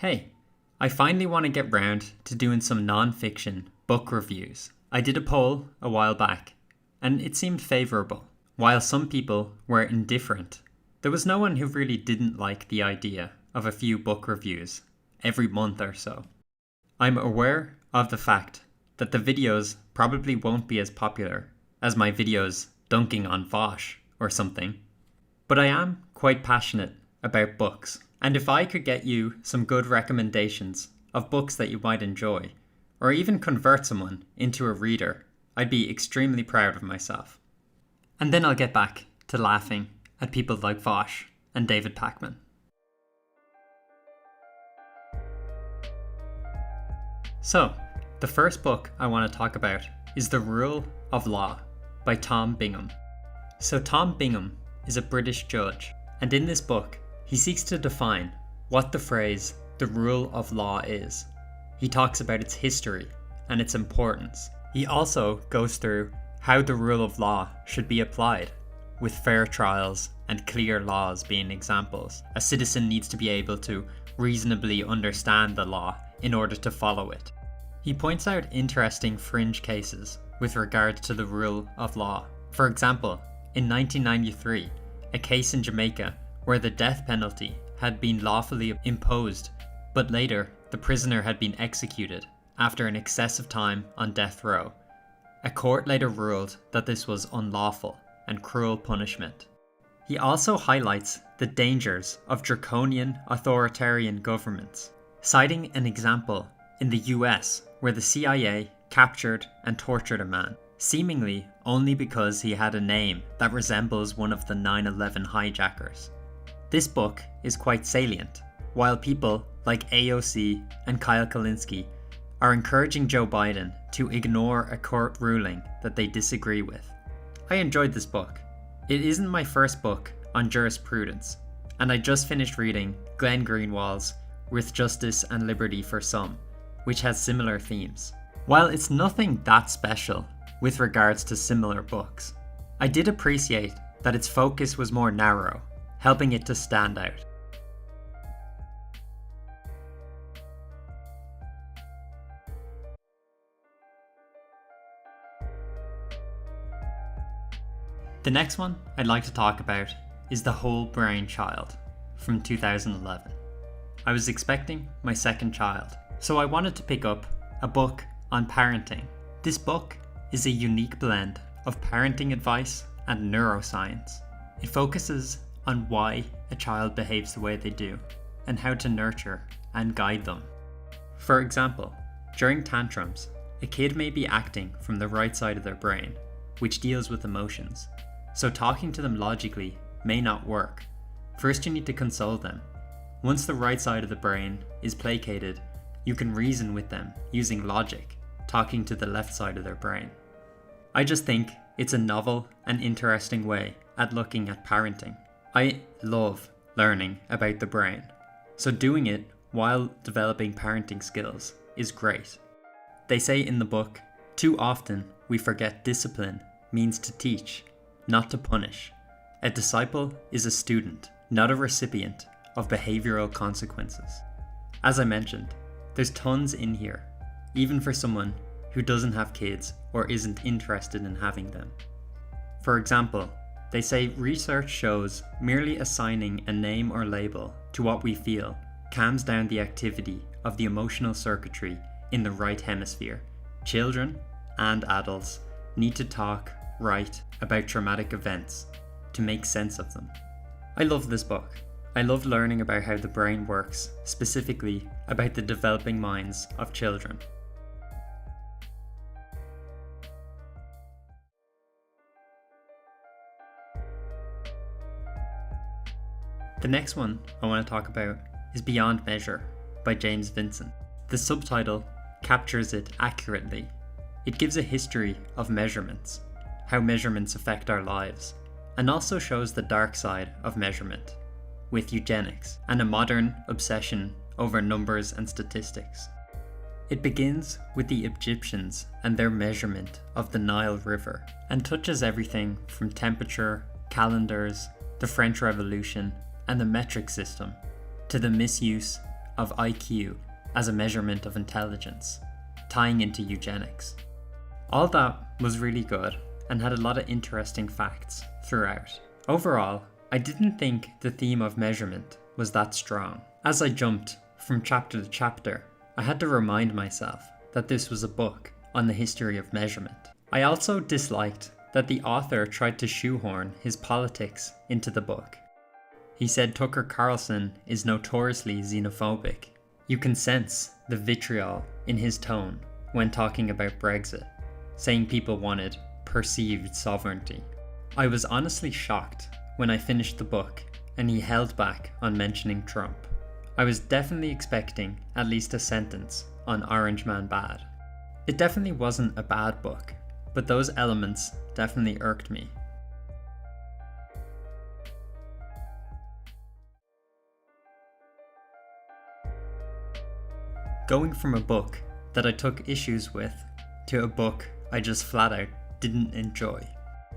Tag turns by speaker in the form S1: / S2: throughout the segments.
S1: Hey, I finally want to get round to doing some non-fiction book reviews. I did a poll a while back, and it seemed favourable. While some people were indifferent, there was no one who really didn't like the idea of a few book reviews every month or so. I'm aware of the fact that the videos probably won't be as popular as my videos dunking on Vosh or something, but I am quite passionate about books. And if I could get you some good recommendations of books that you might enjoy, or even convert someone into a reader, I'd be extremely proud of myself. And then I'll get back to laughing at people like Vosh and David Pakman. So, the first book I want to talk about is The Rule of Law by Tom Bingham. So Tom Bingham is a British judge, and in this book, he seeks to define what the phrase the rule of law is. He talks about its history and its importance. He also goes through how the rule of law should be applied, with fair trials and clear laws being examples. A citizen needs to be able to reasonably understand the law in order to follow it. He points out interesting fringe cases with regards to the rule of law. For example, in 1993, a case in Jamaica where the death penalty had been lawfully imposed, but later the prisoner had been executed after an excessive time on death row. A court later ruled that this was unlawful and cruel punishment. He also highlights the dangers of draconian authoritarian governments, citing an example in the US where the CIA captured and tortured a man, seemingly only because he had a name that resembles one of the 9/11 hijackers. This book is quite salient, while people like AOC and Kyle Kulinski are encouraging Joe Biden to ignore a court ruling that they disagree with. I enjoyed this book. It isn't my first book on jurisprudence, and I just finished reading Glenn Greenwald's With Justice and Liberty for Some, which has similar themes. While it's nothing that special with regards to similar books, I did appreciate that its focus was more narrow, helping it to stand out. The next one I'd like to talk about is The Whole Brain Child from 2011. I was expecting my second child, so I wanted to pick up a book on parenting. This book is a unique blend of parenting advice and neuroscience. It focuses on why a child behaves the way they do and how to nurture and guide them. For example, during tantrums, a kid may be acting from the right side of their brain, which deals with emotions, so talking to them logically may not work. First, you need to console them. Once the right side of the brain is placated, you can reason with them using logic, talking to the left side of their brain. I just think it's a novel and interesting way at looking at parenting. I love learning about the brain, so doing it while developing parenting skills is great. They say in the book, too often we forget discipline means to teach, not to punish. A disciple is a student, not a recipient of behavioral consequences. As I mentioned, there's tons in here, even for someone who doesn't have kids or isn't interested in having them. For example, they say research shows merely assigning a name or label to what we feel calms down the activity of the emotional circuitry in the right hemisphere. Children and adults need to talk, write about traumatic events to make sense of them. I love this book. I love learning about how the brain works, specifically about the developing minds of children. The next one I want to talk about is Beyond Measure by James Vincent. The subtitle captures it accurately. It gives a history of measurements, how measurements affect our lives, and also shows the dark side of measurement, with eugenics and a modern obsession over numbers and statistics. It begins with the Egyptians and their measurement of the Nile River, and touches everything from temperature, calendars, the French Revolution, and the metric system, to the misuse of IQ as a measurement of intelligence, tying into eugenics. All that was really good and had a lot of interesting facts throughout. Overall, I didn't think the theme of measurement was that strong. As I jumped from chapter to chapter, I had to remind myself that this was a book on the history of measurement. I also disliked that the author tried to shoehorn his politics into the book. He said Tucker Carlson is notoriously xenophobic. You can sense the vitriol in his tone when talking about Brexit, saying people wanted perceived sovereignty. I was honestly shocked when I finished the book and he held back on mentioning Trump. I was definitely expecting at least a sentence on Orange Man Bad. It definitely wasn't a bad book, but those elements definitely irked me. Going from a book that I took issues with to a book I just flat out didn't enjoy.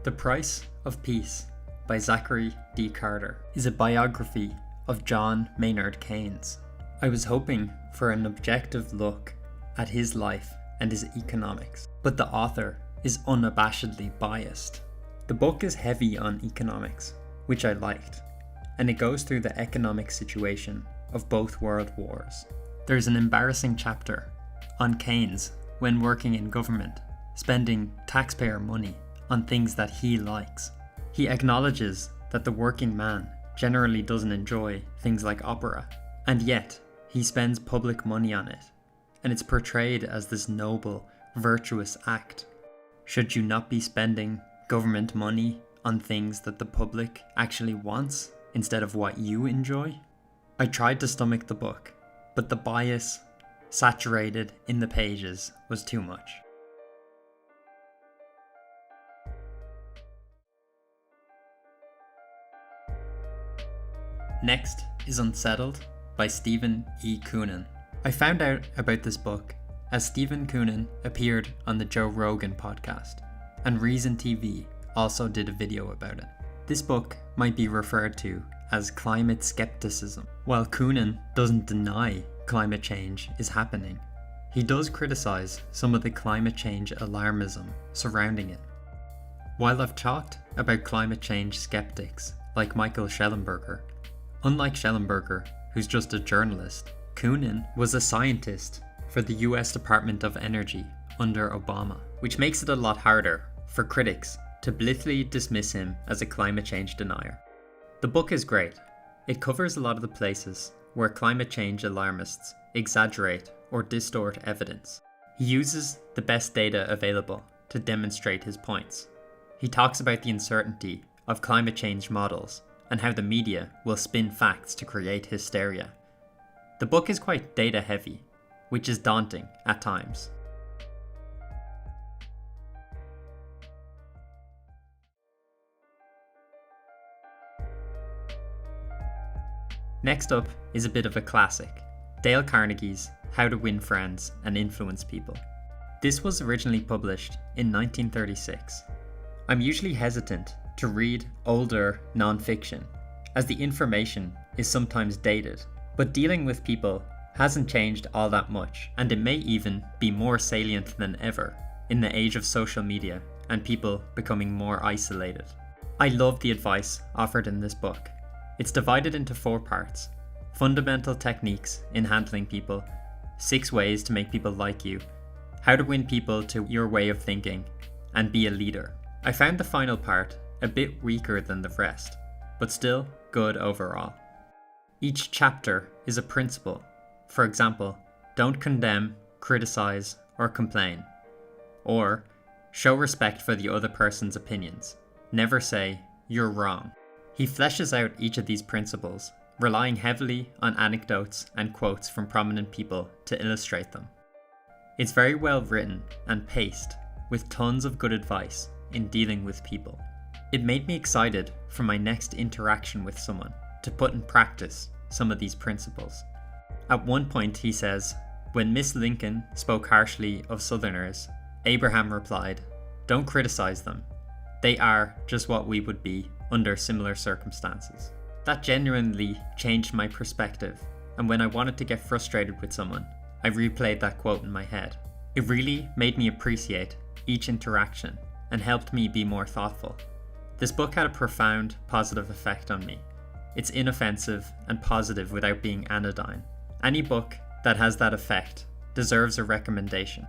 S1: The Price of Peace by Zachary D. Carter is a biography of John Maynard Keynes. I was hoping for an objective look at his life and his economics, but the author is unabashedly biased. The book is heavy on economics, which I liked, and it goes through the economic situation of both world wars. There's an embarrassing chapter on Keynes when working in government, spending taxpayer money on things that he likes. He acknowledges that the working man generally doesn't enjoy things like opera, and yet he spends public money on it, and it's portrayed as this noble, virtuous act. Should you not be spending government money on things that the public actually wants instead of what you enjoy? I tried to stomach the book, but the bias saturated in the pages was too much. Next is Unsettled by Stephen E. Koonin. I found out about this book as Stephen Koonin appeared on the Joe Rogan podcast, and Reason TV also did a video about it. This book might be referred to as climate skepticism. While Koonin doesn't deny climate change is happening, he does criticize some of the climate change alarmism surrounding it. While I've talked about climate change skeptics like Michael Shellenberger, unlike Shellenberger, who's just a journalist, Koonin was a scientist for the US Department of Energy under Obama, which makes it a lot harder for critics to blithely dismiss him as a climate change denier. The book is great. It covers a lot of the places where climate change alarmists exaggerate or distort evidence. He uses the best data available to demonstrate his points. He talks about the uncertainty of climate change models and how the media will spin facts to create hysteria. The book is quite data heavy, which is daunting at times. Next up is a bit of a classic, Dale Carnegie's How to Win Friends and Influence People. This was originally published in 1936. I'm usually hesitant to read older non-fiction, as the information is sometimes dated, but dealing with people hasn't changed all that much, and it may even be more salient than ever in the age of social media and people becoming more isolated. I love the advice offered in this book. It's divided into 4 parts: fundamental techniques in handling people, 6 ways to make people like you, how to win people to your way of thinking, and be a leader. I found the final part a bit weaker than the rest, but still good overall. Each chapter is a principle. For example, don't condemn, criticize, or complain. Or, show respect for the other person's opinions. Never say, you're wrong. He fleshes out each of these principles, relying heavily on anecdotes and quotes from prominent people to illustrate them. It's very well written and paced, with tons of good advice in dealing with people. It made me excited for my next interaction with someone to put in practice some of these principles. At one point he says, when Miss Lincoln spoke harshly of Southerners, Abraham replied, "Don't criticize them. They are just what we would be under similar circumstances." That genuinely changed my perspective and when I wanted to get frustrated with someone, I replayed that quote in my head. It really made me appreciate each interaction and helped me be more thoughtful. This book had a profound positive effect on me. It's inoffensive and positive without being anodyne. Any book that has that effect deserves a recommendation.